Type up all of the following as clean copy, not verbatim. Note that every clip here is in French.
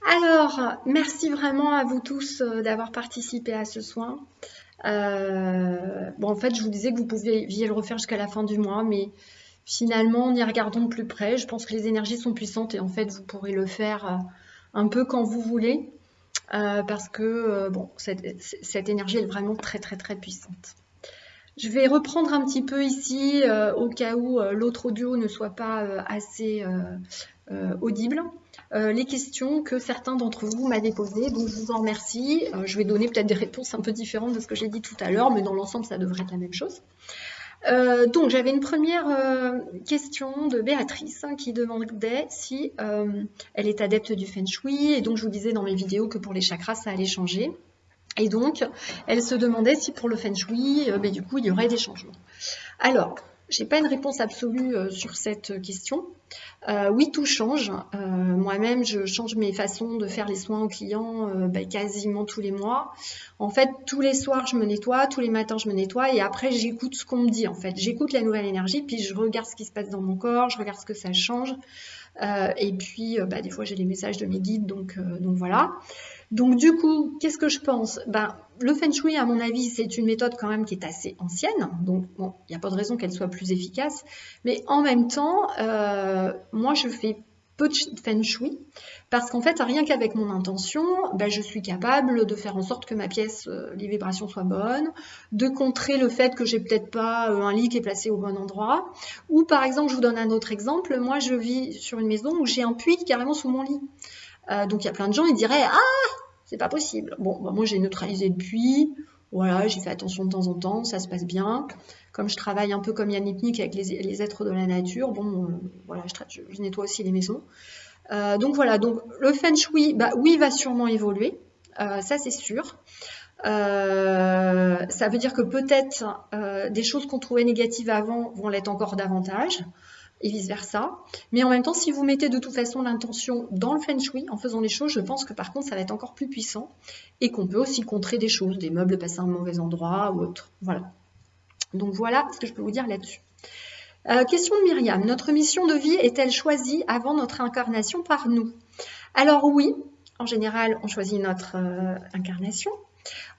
Alors, merci vraiment à vous tous d'avoir participé à ce soin. Bon, en fait, je vous disais que vous pouviez le refaire jusqu'à la fin du mois, mais finalement, en y regardant de plus près, je pense que les énergies sont puissantes et en fait, vous pourrez le faire un peu quand vous voulez, parce que bon, cette énergie elle est vraiment très très très puissante. Je vais reprendre un petit peu ici, au cas où l'autre audio ne soit pas assez audible, les questions que certains d'entre vous m'avaient posées. Donc je vous en remercie. Je vais donner peut-être des réponses un peu différentes de ce que j'ai dit tout à l'heure, mais dans l'ensemble, ça devrait être la même chose. Donc j'avais une première question de Béatrice qui demandait si elle est adepte du Feng Shui, et donc je vous disais dans mes vidéos que pour les chakras, ça allait changer. Et donc, elle se demandait si pour le Feng Shui, du coup, il y aurait des changements. Alors, j'ai pas une réponse absolue sur cette question. Oui, tout change. Moi-même, je change mes façons de faire les soins aux clients quasiment tous les mois. En fait, tous les soirs, je me nettoie, tous les matins, je me nettoie, et après, j'écoute ce qu'on me dit. En fait, j'écoute la nouvelle énergie, puis je regarde ce qui se passe dans mon corps, je regarde ce que ça change. Et puis, des fois, j'ai les messages de mes guides, donc voilà. Donc du coup, qu'est-ce que je pense? Le Feng Shui, à mon avis, c'est une méthode quand même qui est assez ancienne. Donc bon, il n'y a pas de raison qu'elle soit plus efficace. Mais en même temps, moi, je fais peu de Feng Shui parce qu'en fait, rien qu'avec mon intention, je suis capable de faire en sorte que ma pièce, les vibrations soient bonnes, de contrer le fait que j'ai peut-être pas un lit qui est placé au bon endroit. Ou par exemple, je vous donne un autre exemple. Moi, je vis sur une maison où j'ai un puits carrément sous mon lit. Donc il y a plein de gens, ils diraient ah c'est pas possible. Bon, moi j'ai neutralisé le puits, voilà, j'ai fait attention de temps en temps, ça se passe bien. Comme je travaille un peu comme Yann Lipnik avec les êtres de la nature, voilà, je nettoie aussi les maisons. Donc voilà, donc le Feng Shui, oui, va sûrement évoluer, ça c'est sûr. Ça veut dire que peut-être des choses qu'on trouvait négatives avant vont l'être encore davantage et vice-versa. Mais en même temps, si vous mettez de toute façon l'intention dans le Feng Shui, en faisant les choses, je pense que par contre, ça va être encore plus puissant et qu'on peut aussi contrer des choses, des meubles passés à un mauvais endroit ou autre. Voilà. Donc voilà ce que je peux vous dire là-dessus. Question de Myriam. Notre mission de vie est-elle choisie avant notre incarnation par nous? Alors oui, en général, on choisit notre incarnation.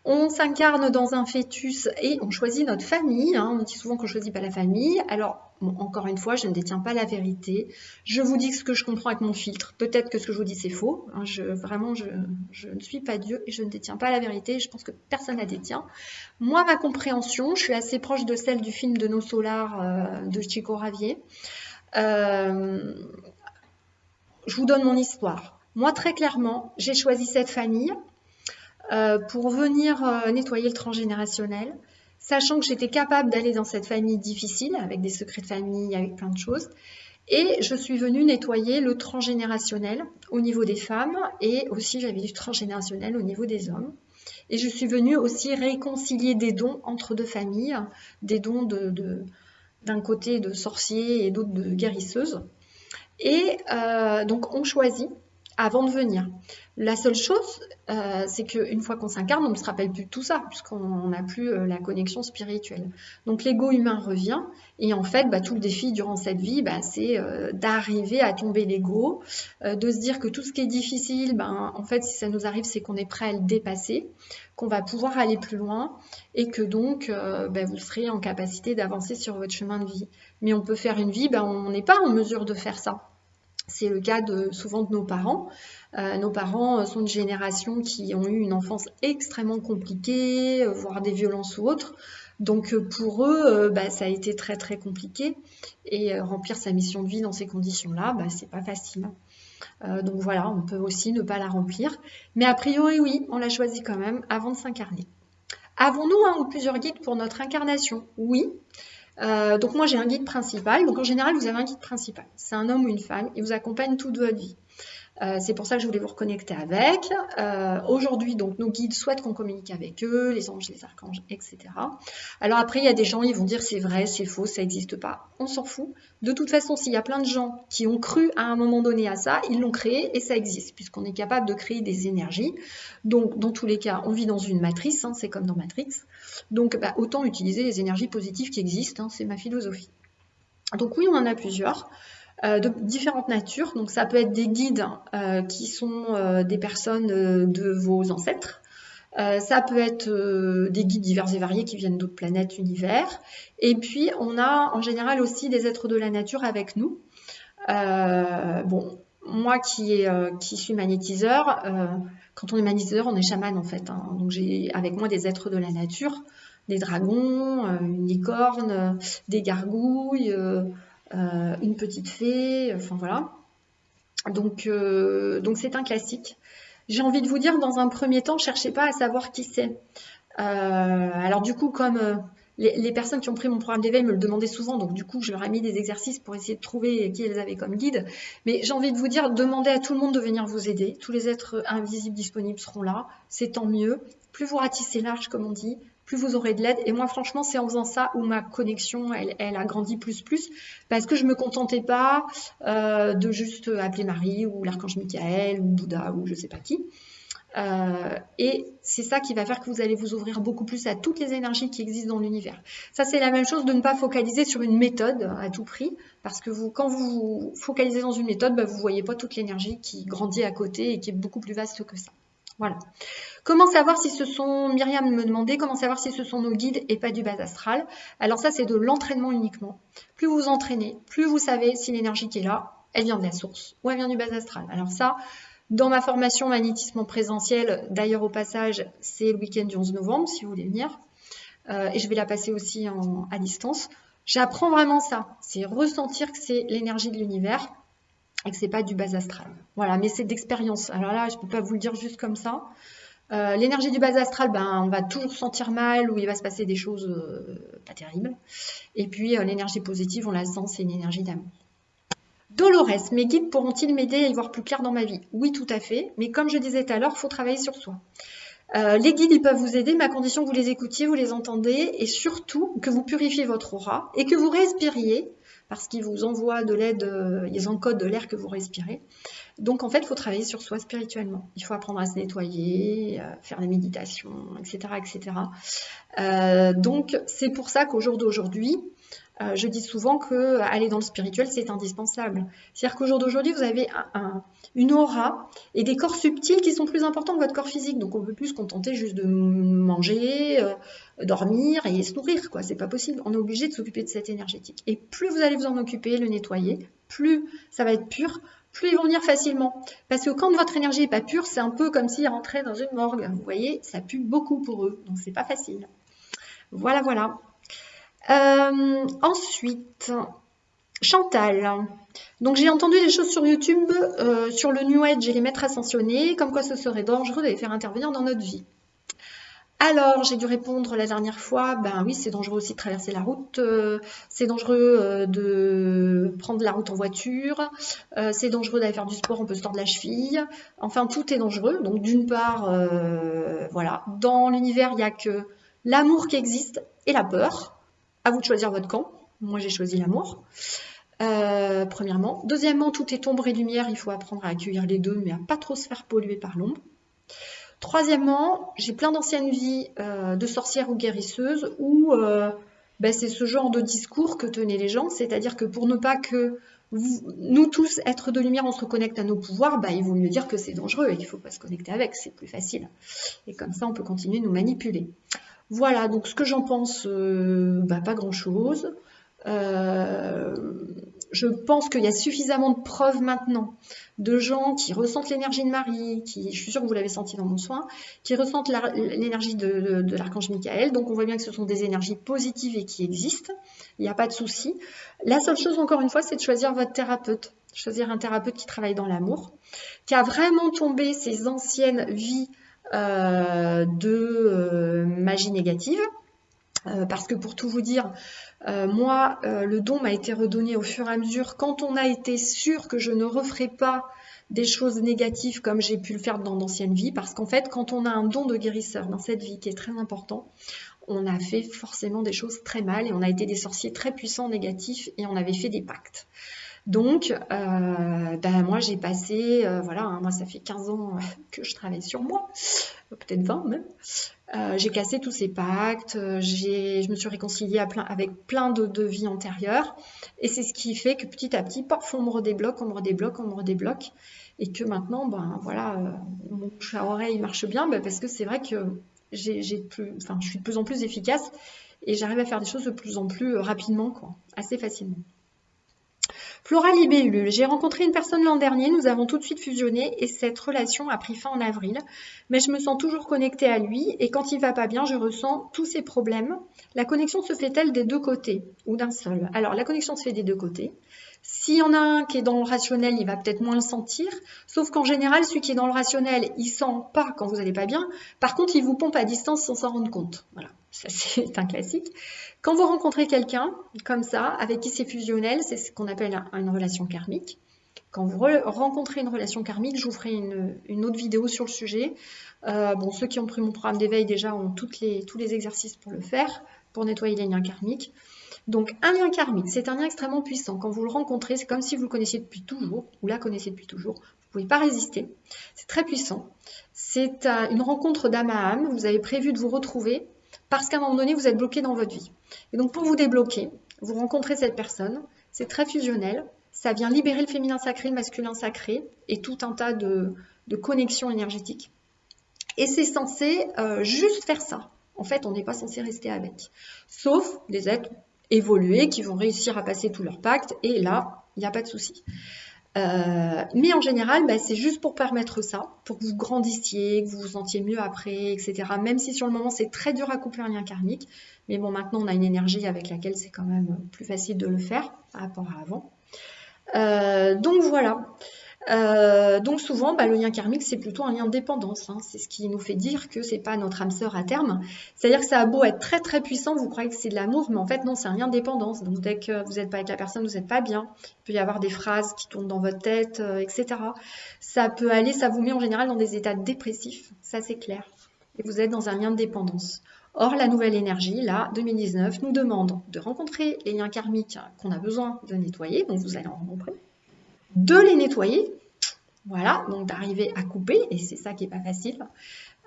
On s'incarne dans un fœtus et on choisit notre famille. On dit souvent qu'on ne choisit pas la famille. Alors, encore une fois, je ne détiens pas la vérité. Je vous dis ce que je comprends avec mon filtre. Peut-être que ce que je vous dis, c'est faux. Je ne suis pas Dieu et je ne détiens pas la vérité. Je pense que personne ne la détient. Moi, ma compréhension, je suis assez proche de celle du film de Nos Solars de Chico Ravier. Je vous donne mon histoire. Moi, très clairement, j'ai choisi cette famille pour venir nettoyer le transgénérationnel, sachant que j'étais capable d'aller dans cette famille difficile, avec des secrets de famille, avec plein de choses. Et je suis venue nettoyer le transgénérationnel au niveau des femmes, et aussi j'avais du transgénérationnel au niveau des hommes. Et je suis venue aussi réconcilier des dons entre deux familles, des dons d'un côté de sorciers et d'autres de guérisseuses. Et donc on choisit avant de venir. La seule chose, c'est qu'une fois qu'on s'incarne, on ne se rappelle plus de tout ça, puisqu'on n'a plus la connexion spirituelle. Donc l'ego humain revient, et en fait, tout le défi durant cette vie, c'est d'arriver à tomber l'ego, de se dire que tout ce qui est difficile, en fait, si ça nous arrive, c'est qu'on est prêt à le dépasser, qu'on va pouvoir aller plus loin, et que donc, vous serez en capacité d'avancer sur votre chemin de vie. Mais on peut faire une vie, on n'est pas en mesure de faire ça. C'est le cas souvent de nos parents. Nos parents sont une génération qui ont eu une enfance extrêmement compliquée, voire des violences ou autres. Donc pour eux, ça a été très très compliqué. Et remplir sa mission de vie dans ces conditions-là, c'est pas facile. Donc voilà, on peut aussi ne pas la remplir. Mais a priori, oui, on l'a choisi quand même avant de s'incarner. Avons-nous un ou plusieurs guides pour notre incarnation? Oui. Donc moi j'ai un guide principal. Donc en général vous avez un guide principal. C'est un homme ou une femme. Il vous accompagne toute votre vie. C'est pour ça que je voulais vous reconnecter avec. Aujourd'hui, donc, nos guides souhaitent qu'on communique avec eux, les anges, les archanges, etc. Alors après, il y a des gens, ils vont dire c'est vrai, c'est faux, ça n'existe pas. On s'en fout. De toute façon, s'il y a plein de gens qui ont cru à un moment donné à ça, ils l'ont créé et ça existe, puisqu'on est capable de créer des énergies. Donc, dans tous les cas, on vit dans une matrice, c'est comme dans Matrix. Donc, autant utiliser les énergies positives qui existent, c'est ma philosophie. Donc oui, on en a plusieurs. de différentes natures. Donc ça peut être des guides qui sont des personnes de vos ancêtres. Ça peut être des guides divers et variés qui viennent d'autres planètes, univers. Et puis on a en général aussi des êtres de la nature avec nous. Bon, moi qui suis magnétiseur, quand on est magnétiseur, on est chaman en fait. Hein. Donc j'ai avec moi des êtres de la nature, des dragons, une licorne, des gargouilles, une petite fée, enfin voilà. Donc c'est un classique. J'ai envie de vous dire, dans un premier temps, cherchez pas à savoir qui c'est. Alors du coup, comme les personnes qui ont pris mon programme d'éveil me le demandaient souvent, donc du coup, je leur ai mis des exercices pour essayer de trouver qui elles avaient comme guide. Mais j'ai envie de vous dire, demandez à tout le monde de venir vous aider. Tous les êtres invisibles disponibles seront là. C'est tant mieux. Plus vous ratissez large, comme on dit, plus vous aurez de l'aide. Et moi, franchement, c'est en faisant ça où ma connexion, elle a grandi plus, parce que je me contentais pas de juste appeler Marie ou l'archange Michael ou Bouddha ou je sais pas qui. Et c'est ça qui va faire que vous allez vous ouvrir beaucoup plus à toutes les énergies qui existent dans l'univers. Ça, c'est la même chose de ne pas focaliser sur une méthode à tout prix, parce que quand vous vous focalisez dans une méthode, bah, vous ne voyez pas toute l'énergie qui grandit à côté et qui est beaucoup plus vaste que ça. Voilà. Comment savoir si ce sont, Myriam me demandait, comment savoir si ce sont nos guides et pas du bas astral? Alors ça, c'est de l'entraînement uniquement. Plus vous vous entraînez, plus vous savez si l'énergie qui est là, elle vient de la source ou elle vient du bas astral. Alors ça, dans ma formation magnétisme en présentiel, d'ailleurs au passage, c'est le week-end du 11 novembre, si vous voulez venir, et je vais la passer aussi à distance. J'apprends vraiment ça, c'est ressentir que c'est l'énergie de l'univers et que c'est pas du bas astral. Voilà, mais c'est d'expérience. Alors là, je peux pas vous le dire juste comme ça. L'énergie du bas astral, ben, on va toujours sentir mal ou il va se passer des choses pas terribles. Et puis l'énergie positive, on la sent, c'est une énergie d'amour. Dolores, mes guides pourront-ils m'aider à y voir plus clair dans ma vie? Oui, tout à fait, mais comme je disais tout à l'heure, il faut travailler sur soi. Les guides, ils peuvent vous aider, mais à condition que vous les écoutiez, vous les entendez, et surtout que vous purifiez votre aura et que vous respiriez, parce qu'ils vous envoient de l'aide, ils encodent de l'air que vous respirez. Donc en fait, il faut travailler sur soi spirituellement. Il faut apprendre à se nettoyer, faire des méditations, etc. etc. Donc c'est pour ça qu'au jour d'aujourd'hui, je dis souvent que aller dans le spirituel, c'est indispensable. C'est-à-dire qu'au jour d'aujourd'hui, vous avez une aura et des corps subtils qui sont plus importants que votre corps physique. Donc on ne peut plus se contenter juste de manger, dormir et se nourrir, quoi. C'est pas possible. On est obligé de s'occuper de cette énergétique. Et plus vous allez vous en occuper, le nettoyer, plus ça va être pur, plus ils vont venir facilement. Parce que quand votre énergie n'est pas pure, c'est un peu comme s'ils rentraient dans une morgue. Vous voyez, ça pue beaucoup pour eux. Donc c'est pas facile. Voilà, voilà. Ensuite, Chantal. Donc j'ai entendu des choses sur YouTube sur le New Age et les maîtres ascensionnés, comme quoi ce serait dangereux de les faire intervenir dans notre vie. Alors j'ai dû répondre la dernière fois, ben oui, c'est dangereux aussi de traverser la route, c'est dangereux de prendre la route en voiture, c'est dangereux d'aller faire du sport, on peut se tordre la cheville, enfin tout est dangereux. Donc d'une part, voilà, dans l'univers il n'y a que l'amour qui existe et la peur. À vous de choisir votre camp. Moi, j'ai choisi l'amour, premièrement. Deuxièmement, tout est ombre et lumière. Il faut apprendre à accueillir les deux, mais à pas trop se faire polluer par l'ombre. Troisièmement, j'ai plein d'anciennes vies de sorcières ou guérisseuses où c'est ce genre de discours que tenaient les gens. C'est-à-dire que pour ne pas que nous tous, êtres de lumière, on se reconnecte à nos pouvoirs, il vaut mieux dire que c'est dangereux et qu'il ne faut pas se connecter avec. C'est plus facile. Et comme ça, on peut continuer de nous manipuler. Voilà, donc ce que j'en pense, pas grand-chose. Je pense qu'il y a suffisamment de preuves maintenant de gens qui ressentent l'énergie de Marie, je suis sûre que vous l'avez senti dans mon soin, qui ressentent l'énergie de l'archange Michael. Donc on voit bien que ce sont des énergies positives et qui existent. Il n'y a pas de souci. La seule chose, encore une fois, c'est de choisir votre thérapeute. Choisir un thérapeute qui travaille dans l'amour, qui a vraiment tombé ses anciennes vies de magie négative, parce que pour tout vous dire, moi, le don m'a été redonné au fur et à mesure quand on a été sûr que je ne referai pas des choses négatives comme j'ai pu le faire dans d'anciennes vies, parce qu'en fait, quand on a un don de guérisseur dans cette vie qui est très important, on a fait forcément des choses très mal et on a été des sorciers très puissants négatifs et on avait fait des pactes. Donc, ben, moi, j'ai passé, voilà, hein, moi, ça fait 15 ans que je travaille sur moi, peut-être 20 même. J'ai cassé tous ces pactes, je me suis réconciliée avec plein de vies antérieures. Et c'est ce qui fait que petit à petit, paf, on me redébloque, on me redébloque, on me redébloque. Et que maintenant, ben voilà, mon bouche à oreille marche bien, ben, parce que c'est vrai que enfin, je suis de plus en plus efficace et j'arrive à faire des choses de plus en plus rapidement, quoi, assez facilement. Flora Libellule, j'ai rencontré une personne l'an dernier, nous avons tout de suite fusionné et cette relation a pris fin en avril. Mais je me sens toujours connectée à lui et quand il va pas bien, je ressens tous ses problèmes. La connexion se fait-elle des deux côtés ou d'un seul? Alors la connexion se fait des deux côtés. S'il y en a un qui est dans le rationnel, il va peut-être moins le sentir. Sauf qu'en général, celui qui est dans le rationnel, il sent pas quand vous n'allez pas bien. Par contre, il vous pompe à distance sans s'en rendre compte. Voilà, ça c'est un classique. Quand vous rencontrez quelqu'un comme ça, avec qui c'est fusionnel, c'est ce qu'on appelle une relation karmique. Quand vous rencontrez une relation karmique, je vous ferai une autre vidéo sur le sujet. Bon, ceux qui ont pris mon programme d'éveil déjà ont tous les exercices pour le faire, pour nettoyer les liens karmiques. Donc, un lien karmique, c'est un lien extrêmement puissant. Quand vous le rencontrez, c'est comme si vous le connaissiez depuis toujours, ou la connaissiez depuis toujours. Vous ne pouvez pas résister. C'est très puissant. C'est une rencontre d'âme à âme. Vous avez prévu de vous retrouver parce qu'à un moment donné, vous êtes bloqué dans votre vie. Et donc, pour vous débloquer, vous rencontrez cette personne. C'est très fusionnel. Ça vient libérer le féminin sacré, le masculin sacré et tout un tas de connexions énergétiques. Et c'est censé juste faire ça. En fait, on n'est pas censé rester avec. Sauf des êtres évolués qui vont réussir à passer tous leurs pactes. Et là, il n'y a pas de souci. Mais en général, bah, c'est juste pour permettre ça, pour que vous grandissiez, que vous vous sentiez mieux après, etc. Même si sur le moment, c'est très dur à couper un lien karmique. Mais bon, maintenant, on a une énergie avec laquelle c'est quand même plus facile de le faire par rapport à avant. Donc voilà. Donc souvent, bah, le lien karmique, c'est plutôt un lien de dépendance. Hein. C'est ce qui nous fait dire que c'est pas notre âme sœur à terme. C'est-à-dire que ça a beau être très très puissant, vous croyez que c'est de l'amour, mais en fait non, c'est un lien de dépendance. Donc dès que vous n'êtes pas avec la personne, vous n'êtes pas bien. Il peut y avoir des phrases qui tournent dans votre tête, etc. Ça peut aller, ça vous met en général dans des états dépressifs, ça c'est clair. Et vous êtes dans un lien de dépendance. Or, la nouvelle énergie, là, 2019, nous demande de rencontrer les liens karmiques qu'on a besoin de nettoyer, donc vous allez en rencontrer, de les nettoyer, voilà, donc d'arriver à couper, et c'est ça qui n'est pas facile.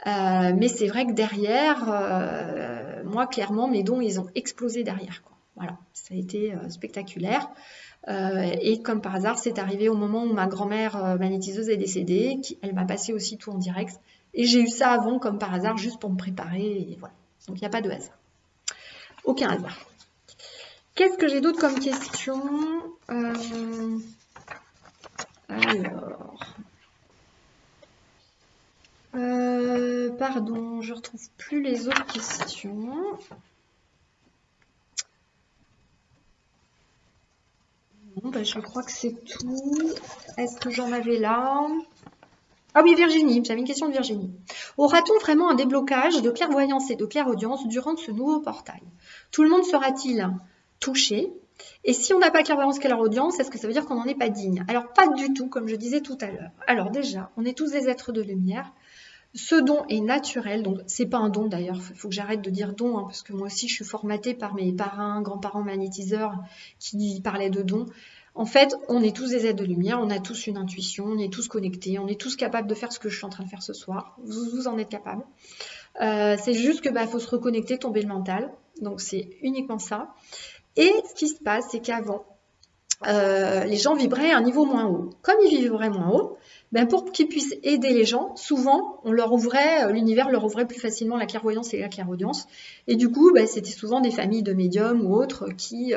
Mais c'est vrai que derrière, moi, clairement, mes dons, ils ont explosé derrière, quoi. Voilà, ça a été spectaculaire. Et comme par hasard, c'est arrivé au moment où ma grand-mère magnétiseuse est décédée, elle m'a passé aussi tout en direct. Et j'ai eu ça avant, comme par hasard, juste pour me préparer, et voilà. Donc il n'y a pas de hasard. Aucun hasard. Qu'est-ce que j'ai d'autre comme question? Alors... pardon, je retrouve plus les autres questions. Bon, bah, je crois que c'est tout. Est-ce que j'en avais là? Ah oui, Virginie, j'avais une question de Virginie. Aura-t-on vraiment un déblocage de clairvoyance et de clairaudience durant ce nouveau portail? Tout le monde sera-t-il touché? Et si on n'a pas clairvoyance, clairaudience, est-ce que ça veut dire qu'on n'en est pas digne? Alors, pas du tout, comme je disais tout à l'heure. Alors déjà, on est tous des êtres de lumière. Ce don est naturel, donc c'est pas un don d'ailleurs, il faut que j'arrête de dire don, hein, parce que moi aussi je suis formatée par mes parrains, grands-parents magnétiseurs qui parlaient de dons. En fait, on est tous des êtres de lumière, on a tous une intuition, on est tous connectés, on est tous capables de faire ce que je suis en train de faire ce soir. Vous en êtes capables. C'est juste que faut se reconnecter, tomber le mental. Donc c'est uniquement ça. Et ce qui se passe, c'est qu'avant, les gens vibraient à un niveau moins haut. Comme ils vibraient moins haut, pour qu'ils puissent aider les gens, souvent, on leur ouvrait, l'univers leur ouvrait plus facilement la clairvoyance et la clairaudience. Et du coup, c'était souvent des familles de médiums ou autres qui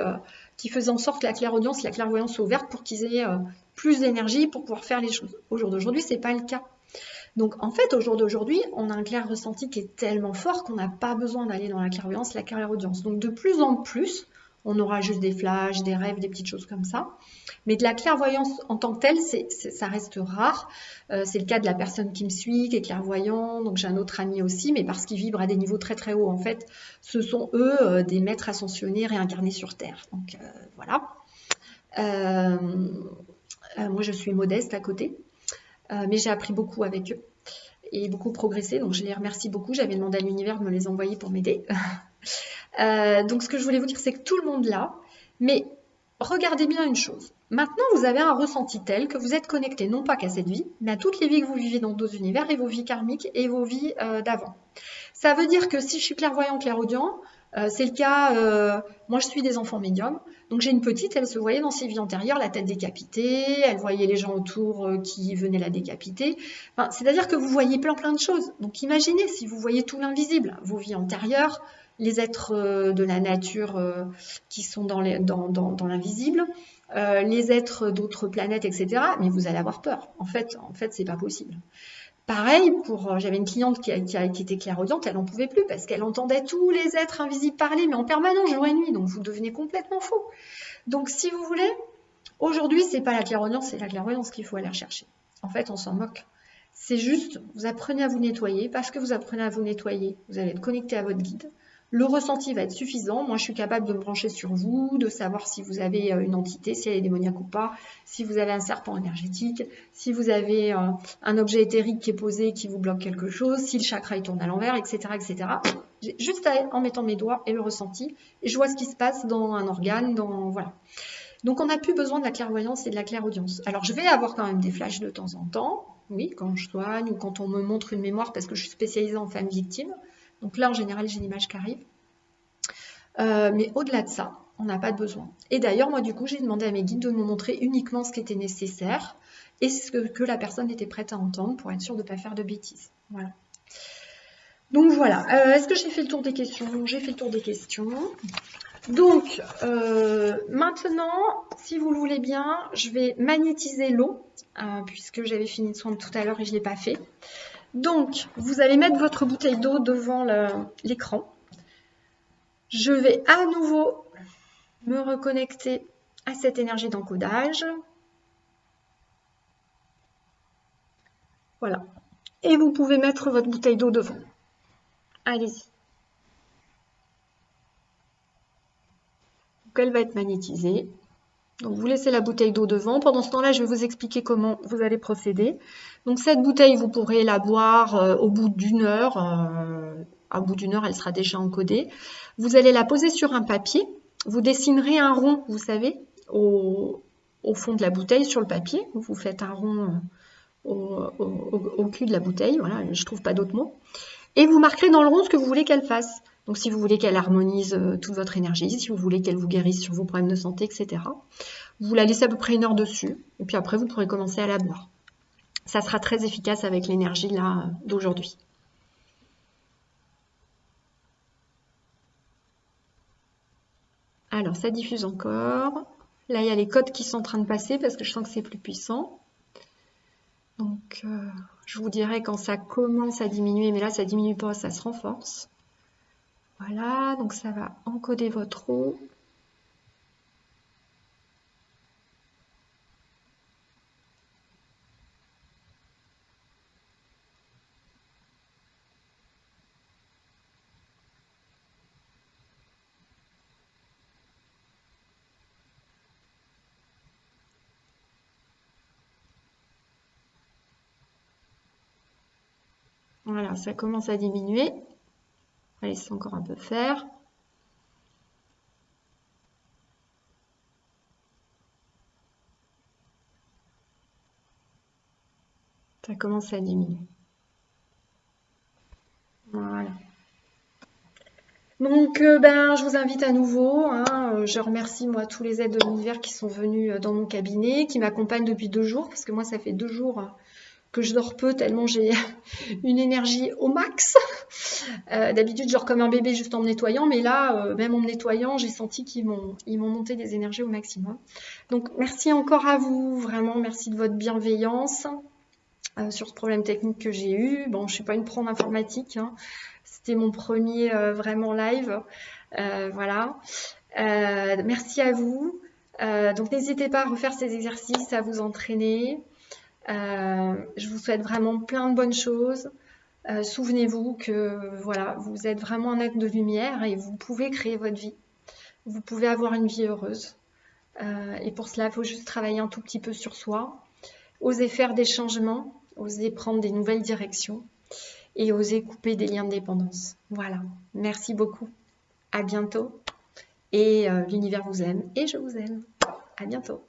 faisaient en sorte que la clairaudience et la clairvoyance soient ouvertes pour qu'ils aient plus d'énergie pour pouvoir faire les choses. Au jour d'aujourd'hui, c'est pas le cas. Donc en fait, au jour d'aujourd'hui, on a un clair ressenti qui est tellement fort qu'on n'a pas besoin d'aller dans la clairvoyance, la clairaudience. Donc de plus en plus, on aura juste des flashs, des rêves, des petites choses comme ça. Mais de la clairvoyance en tant que telle, ça reste rare. C'est le cas de la personne qui me suit, qui est clairvoyant. Donc j'ai un autre ami aussi, mais parce qu'il vibre à des niveaux très très hauts. En fait, ce sont eux des maîtres ascensionnés réincarnés sur Terre. Donc voilà. Moi, je suis modeste à côté. Mais j'ai appris beaucoup avec eux et beaucoup progressé, donc je les remercie beaucoup. J'avais demandé à l'univers de me les envoyer pour m'aider. Donc ce que je voulais vous dire, c'est que tout le monde l'a, mais regardez bien une chose. Maintenant, vous avez un ressenti tel que vous êtes connecté non pas qu'à cette vie, mais à toutes les vies que vous vivez dans d'autres univers et vos vies karmiques et vos vies d'avant. Ça veut dire que si je suis clairvoyant, clairaudient, c'est le cas, moi je suis des enfants médiums, donc j'ai une petite, elle se voyait dans ses vies antérieures la tête décapitée, elle voyait les gens autour qui venaient la décapiter, enfin, c'est-à-dire que vous voyez plein de choses. Donc imaginez si vous voyez tout l'invisible, vos vies antérieures, les êtres de la nature qui sont dans l'invisible, les êtres d'autres planètes, etc. Mais vous allez avoir peur. En fait, c'est pas possible. Pareil, j'avais une cliente qui était clairaudiente, elle n'en pouvait plus parce qu'elle entendait tous les êtres invisibles parler, mais en permanence, jour et nuit, donc vous devenez complètement fou. Donc si vous voulez, aujourd'hui, c'est pas la clairaudience, c'est la clairvoyance qu'il faut aller chercher. En fait, on s'en moque. C'est juste, vous apprenez à vous nettoyer, parce que vous apprenez à vous nettoyer, vous allez être connecté à votre guide. Le ressenti va être suffisant. Moi, je suis capable de me brancher sur vous, de savoir si vous avez une entité, si elle est démoniaque ou pas, si vous avez un serpent énergétique, si vous avez un objet éthérique qui est posé, qui vous bloque quelque chose, si le chakra il tourne à l'envers, etc., etc. Juste en mettant mes doigts et le ressenti, et je vois ce qui se passe dans un organe, voilà. Donc, on n'a plus besoin de la clairvoyance et de la clairaudience. Alors, je vais avoir quand même des flashs de temps en temps, oui, quand je soigne ou quand on me montre une mémoire, parce que je suis spécialisée en femmes victimes. Donc là, en général, j'ai l'image qui arrive. Mais au-delà de ça, on n'a pas de besoin. Et d'ailleurs, moi, du coup, j'ai demandé à mes guides de me montrer uniquement ce qui était nécessaire et ce que la personne était prête à entendre pour être sûre de ne pas faire de bêtises. Voilà. Donc voilà. Est-ce que j'ai fait le tour des questions? J'ai fait le tour des questions. Donc, maintenant, si vous le voulez bien, je vais magnétiser l'eau, puisque j'avais fini de soin tout à l'heure et je ne l'ai pas fait. Donc, vous allez mettre votre bouteille d'eau devant l'écran. Je vais à nouveau me reconnecter à cette énergie d'encodage. Voilà. Et vous pouvez mettre votre bouteille d'eau devant. Allez-y. Donc, elle va être magnétisée. Donc, vous laissez la bouteille d'eau devant. Pendant ce temps-là, je vais vous expliquer comment vous allez procéder. Donc, cette bouteille, vous pourrez la boire au bout d'une heure. Au bout d'une heure, elle sera déjà encodée. Vous allez la poser sur un papier. Vous dessinerez un rond, vous savez, au fond de la bouteille, sur le papier. Vous faites un rond au cul de la bouteille. Voilà, je ne trouve pas d'autre mot. Et vous marquerez dans le rond ce que vous voulez qu'elle fasse. Donc, si vous voulez qu'elle harmonise toute votre énergie, si vous voulez qu'elle vous guérisse sur vos problèmes de santé, etc. Vous la laissez à peu près 1 heure dessus. Et puis après, vous pourrez commencer à la boire. Ça sera très efficace avec l'énergie là d'aujourd'hui. Alors, ça diffuse encore. Là, il y a les codes qui sont en train de passer parce que je sens que c'est plus puissant. Donc, je vous dirai quand ça commence à diminuer, mais là, ça ne diminue pas, ça se renforce. Voilà, donc ça va encoder votre eau. Voilà, ça commence à diminuer. On va laisser encore un peu faire. Ça commence à diminuer. Voilà. Donc, je vous invite à nouveau. Je remercie, moi, tous les aides de l'univers qui sont venus dans mon cabinet, qui m'accompagnent depuis 2 jours, parce que moi, ça fait 2 jours que je dors peu, tellement j'ai une énergie au max. D'habitude, je dors comme un bébé juste en me nettoyant, mais là, même en me nettoyant, j'ai senti qu'ils m'ont monté des énergies au maximum. Donc, merci encore à vous, vraiment, merci de votre bienveillance sur ce problème technique que j'ai eu. Bon, je ne suis pas une pro en informatique, hein. C'était mon premier vraiment live. Voilà. Merci à vous. Donc, n'hésitez pas à refaire ces exercices, à vous entraîner. Je vous souhaite vraiment plein de bonnes choses. Souvenez-vous que voilà, vous êtes vraiment un être de lumière et vous pouvez créer votre vie. Vous pouvez avoir une vie heureuse. Et pour cela, il faut juste travailler un tout petit peu sur soi. Oser faire des changements, oser prendre des nouvelles directions et oser couper des liens de dépendance. Voilà. Merci beaucoup. À bientôt. Et l'univers vous aime et je vous aime. À bientôt.